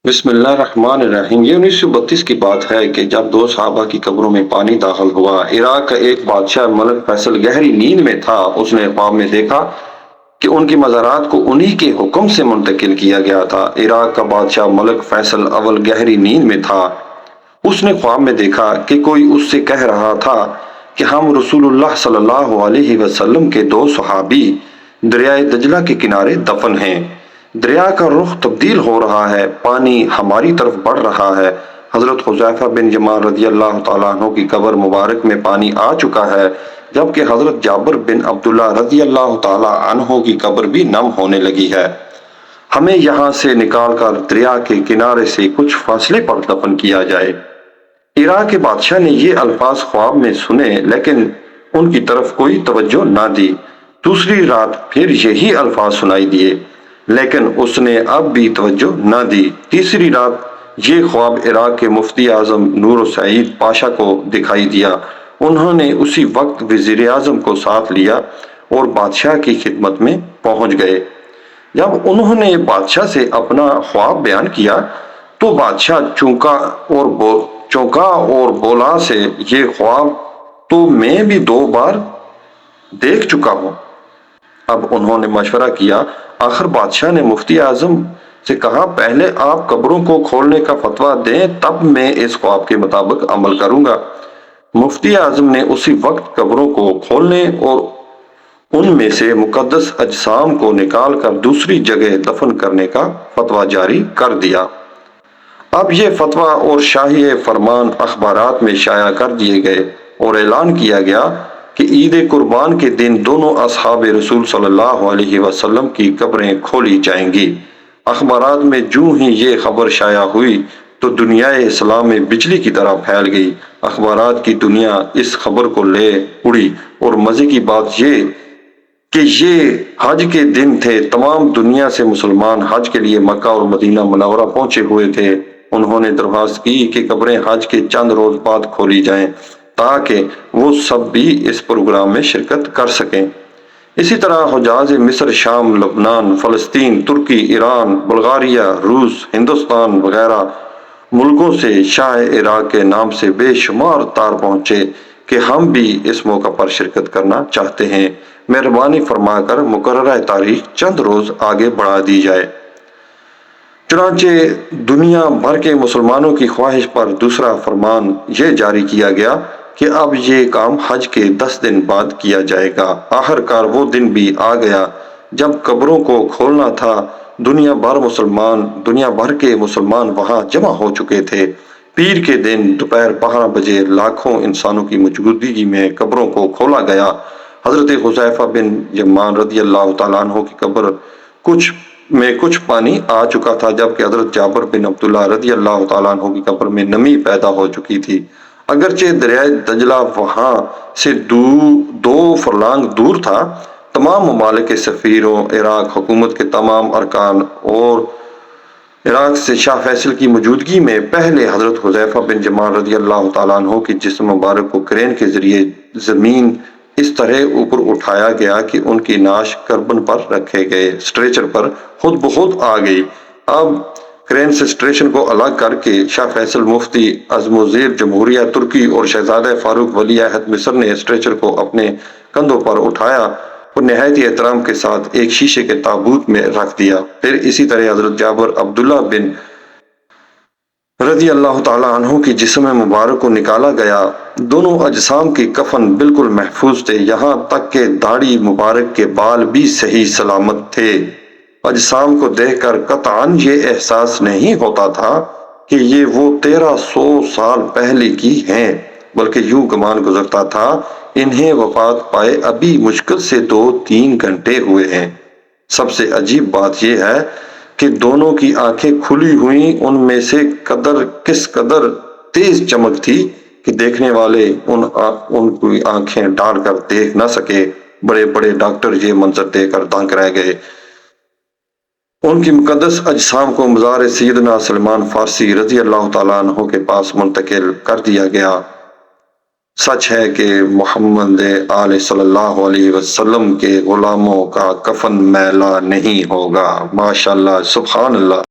بسم اللہ الرحمن الرحیم۔ یہ 1932 کی بات ہے کہ جب دو صحابہ کی قبروں میں پانی داخل ہوا۔ عراق کا ایک بادشاہ ملک فیصل گہری نیند میں تھا۔ اس نے خواب میں دیکھا کہ ان کی مزارات کو انہی کے حکم سے منتقل کیا گیا تھا۔ عراق کا بادشاہ ملک فیصل اول گہری نیند میں تھا۔ اس نے خواب میں دیکھا کہ کوئی اس سے کہہ رہا تھا کہ ہم رسول اللہ صلی اللہ علیہ وسلم کے دو صحابی دریائے دجلہ کے کنارے دفن ہیں۔ دریا کا رخ تبدیل ہو رہا ہے، پانی ہماری طرف بڑھ رہا ہے۔ حضرت حذیفہ بن یمان رضی اللہ تعالیٰ عنہ کی قبر مبارک میں پانی آ چکا ہے، جبکہ حضرت جابر بن عبداللہ رضی اللہ تعالیٰ عنہ کی قبر بھی نم ہونے لگی ہے۔ ہمیں یہاں سے نکال کر دریا کے کنارے سے کچھ فاصلے پر دفن کیا جائے۔ عراق کے بادشاہ نے یہ الفاظ خواب میں سنے، لیکن ان کی طرف کوئی توجہ نہ دی۔ دوسری رات پھر یہی الفاظ سنائی دیے، لیکن اس نے اب بھی توجہ نہ دی۔ تیسری رات یہ خواب عراق کے مفتی اعظم نور سعید پاشا کو دکھائی دیا۔ انہوں نے اسی وقت وزیر اعظم کو ساتھ لیا اور بادشاہ کی خدمت میں پہنچ گئے۔ جب انہوں نے بادشاہ سے اپنا خواب بیان کیا تو بادشاہ چونکا اور بولا سے یہ خواب تو میں بھی 2 بار دیکھ چکا ہوں۔ اب انہوں نے مشورہ کیا۔ آخر بادشاہ نے مفتی اعظم سے کہا، پہلے آپ قبروں کو کھولنے کا فتویٰ دیں، تب میں اس خواب کے مطابق عمل کروں گا۔ مفتی اعظم نے اسی وقت قبروں کو کھولنے اور ان میں سے مقدس اجسام کو نکال کر دوسری جگہ دفن کرنے کا فتویٰ جاری کر دیا۔ اب یہ فتویٰ اور شاہی فرمان اخبارات میں شائع کر دیے گئے اور اعلان کیا گیا کہ عید قربان کے دن دونوں اصحاب رسول صلی اللہ علیہ وسلم کی قبریں کھولی جائیں گی۔ اخبارات میں جو ہی یہ خبر شائع ہوئی تو دنیائے اسلام میں بجلی کی طرح پھیل گئی۔ اخبارات کی دنیا اس خبر کو لے اڑی، اور مزے کی بات یہ کہ یہ حج کے دن تھے۔ تمام دنیا سے مسلمان حج کے لیے مکہ اور مدینہ منورہ پہنچے ہوئے تھے۔ انہوں نے درخواست کی کہ قبریں حج کے چند روز بعد کھولی جائیں تاکہ وہ سب بھی اس پروگرام میں شرکت کر سکیں۔ اسی طرح حجاز مصر، شام، لبنان، فلسطین، ترکی، ایران، بلغاریہ، روس، ہندوستان وغیرہ ملکوں سے شاہ عراق کے نام سے بے شمار تار پہنچے کہ ہم بھی اس موقع پر شرکت کرنا چاہتے ہیں، مہربانی فرما کر مقررہ تاریخ چند روز آگے بڑھا دی جائے۔ چنانچہ دنیا بھر کے مسلمانوں کی خواہش پر دوسرا فرمان یہ جاری کیا گیا کہ اب یہ کام حج کے 10 دن بعد کیا جائے گا۔ آخر کار وہ دن بھی آ گیا جب قبروں کو کھولنا تھا۔ دنیا بھر کے مسلمان وہاں جمع ہو چکے تھے۔ پیر کے دن دوپہر 12 بجے لاکھوں انسانوں کی موجودگی میں قبروں کو کھولا گیا۔ حضرت حذیفہ بن یمان رضی اللہ تعالیٰ عنہ کی قبر کچھ پانی آ چکا تھا، جبکہ حضرت جابر بن عبداللہ رضی اللہ تعالیٰ عنہ کی قبر میں نمی پیدا ہو چکی تھی۔ اگرچہ دریائے دجلہ وہاں سے 2 فرلانگ دور تھا، تمام ممالک کے سفیروں، عراق حکومت کے تمام ارکان اور عراق سے شاہ فیصل کی موجودگی میں پہلے حضرت حذیفہ بن یمان رضی اللہ تعالیٰ عنہ کی جسم مبارک کو کرین کے ذریعے زمین اس طرح اوپر اٹھایا گیا کہ ان کی نعش کربن پر رکھے گئے اسٹریچر پر خود بخود آ گئی۔ اب کرین سے اسٹریچر کو الگ کر کے شاہ فیصل، مفتی عظم وزیر جمہوریہ ترکی اور شہزادہ فاروق ولی عہد مصر نے اسٹریچر کو اپنے کندھوں پر اٹھایا اور نہایت احترام کے ساتھ ایک شیشے کے تابوت میں رکھ دیا۔ پھر اسی طرح حضرت جابر عبداللہ بن رضی اللہ تعالیٰ عنہ کی جسم مبارک کو نکالا گیا۔ دونوں اجسام کی کفن بالکل محفوظ تھے، یہاں تک کہ داڑھی مبارک کے بال بھی صحیح سلامت تھے۔ اجسام کو دیکھ کر قطعاً یہ احساس نہیں ہوتا تھا کہ یہ وہ 1300 سال پہلے کی ہیں، بلکہ یوں گمان گزرتا تھا انہیں وفات پائے ابھی مشکل سے 2-3 گھنٹے ہوئے ہیں۔ سب سے عجیب بات یہ ہے کہ دونوں کی آنکھیں کھلی ہوئیں، ان میں سے کس قدر تیز چمک تھی کہ دیکھنے والے ان کی آنکھیں ڈال کر دیکھ نہ سکے۔ بڑے بڑے ڈاکٹر یہ منظر دیکھ کر دنگ رہ گئے۔ ان کی مقدس اجسام کو مزار سیدنا سلمان فارسی رضی اللہ تعالیٰ عنہ کے پاس منتقل کر دیا گیا۔ سچ ہے کہ محمد آل صلی اللہ علیہ وسلم کے غلاموں کا کفن میلا نہیں ہوگا۔ ماشاءاللہ، سبحان اللہ۔